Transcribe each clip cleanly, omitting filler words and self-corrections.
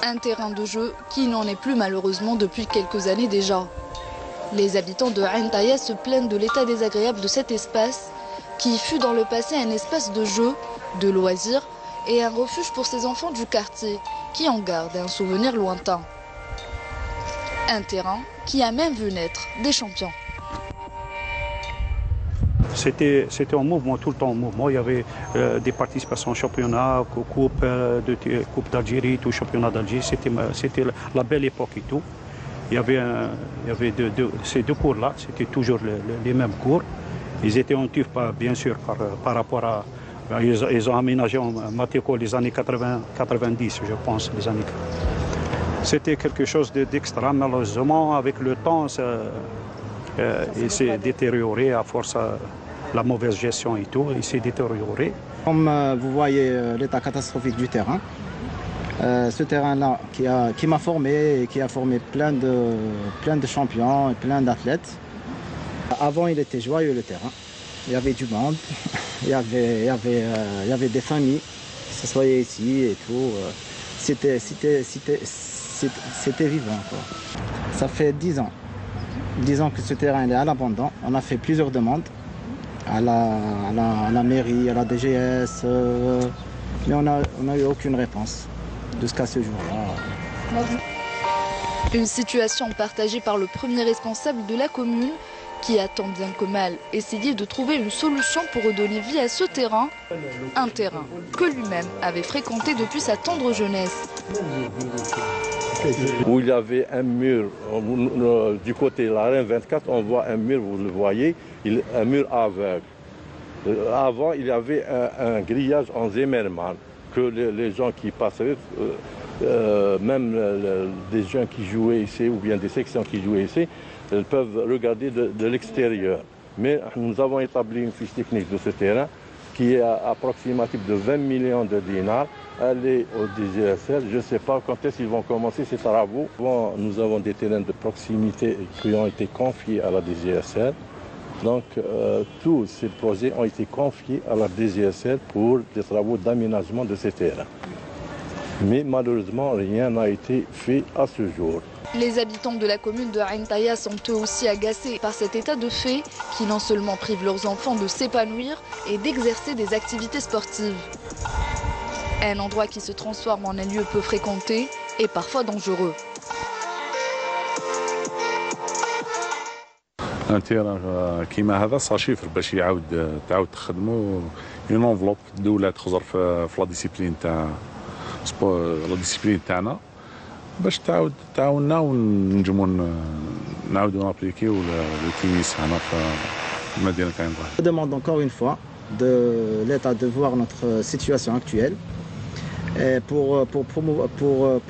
Un terrain de jeu qui n'en est plus malheureusement depuis quelques années déjà. Les habitants de Ain Taïa se plaignent de l'état désagréable de cet espace qui fut dans le passé un espace de jeu, de loisirs et un refuge pour ces enfants du quartier qui en gardent un souvenir lointain. Un terrain qui a même vu naître des champions. C'était en mouvement, tout le temps en mouvement. Il y avait des participations au championnat, coupe d'Algérie, tout championnat d'Algérie. C'était la belle époque et tout. Il y avait ces deux cours-là, c'était toujours les mêmes cours. Ils étaient en TUF, bien sûr, par rapport à... Ils ont aménagé en Matéco les années 90, je pense, les années. C'était quelque chose d'extra. Malheureusement, avec le temps, il s'est détérioré à force de la mauvaise gestion et tout. Il s'est détérioré. Comme vous voyez l'état catastrophique du terrain, ce terrain-là qui m'a formé et qui a formé plein de champions et plein d'athlètes. Avant, il était joyeux le terrain. Il y avait du monde, il y avait des familles qui s'assoyaient ici et tout. C'était vivant, quoi. Ça fait 10 ans. 10 ans que ce terrain est à l'abandon. On a fait plusieurs demandes à la mairie, à la DGS, mais on n'a eu aucune réponse jusqu'à ce jour-là. Une situation partagée par le premier responsable de la commune qui a tant bien que mal essayé de trouver une solution pour redonner vie à ce terrain, un terrain que lui-même avait fréquenté depuis sa tendre jeunesse. Où il y avait un mur, du côté de la Reine 24, on voit un mur, vous le voyez, un mur aveugle. Avant, il y avait un grillage en Zimmermann, que les gens qui passaient, même des gens qui jouaient ici, ou bien des sections qui jouaient ici, elles peuvent regarder de l'extérieur. Mais nous avons établi une fiche technique de ce terrain qui est approximative de 20 millions de dinars. Elle est au DGSL. Je ne sais pas quand est-ce qu'ils vont commencer ces travaux. Bon, nous avons des terrains de proximité qui ont été confiés à la DGSL. Donc, tous ces projets ont été confiés à la DGSL pour des travaux d'aménagement de ces terrains. Mais malheureusement, rien n'a été fait à ce jour. Les habitants de la commune de Ain Taïa sont eux aussi agacés par cet état de fait qui non seulement prive leurs enfants de s'épanouir et d'exercer des activités sportives. Un endroit qui se transforme en un lieu peu fréquenté et parfois dangereux. Un terrain كيما هذا صاشيفر باش تعاود تخدمو اون انفلوب الدوله تخزر في لا ديسيبلين تاع لا ديسيبلين تاعنا باش تعاوننا ونجمو نعاودو نابليكيو التنس هنا في مدينه عين طايا. Je demande encore une fois de l'État de voir notre situation actuelle et pour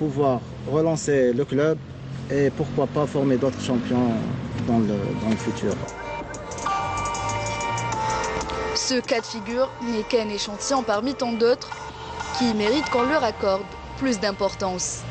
pouvoir relancer le club et pourquoi pas former d'autres champions dans le futur. Ce cas de figure n'est qu'un échantillon parmi tant d'autres qui méritent qu'on leur accorde plus d'importance.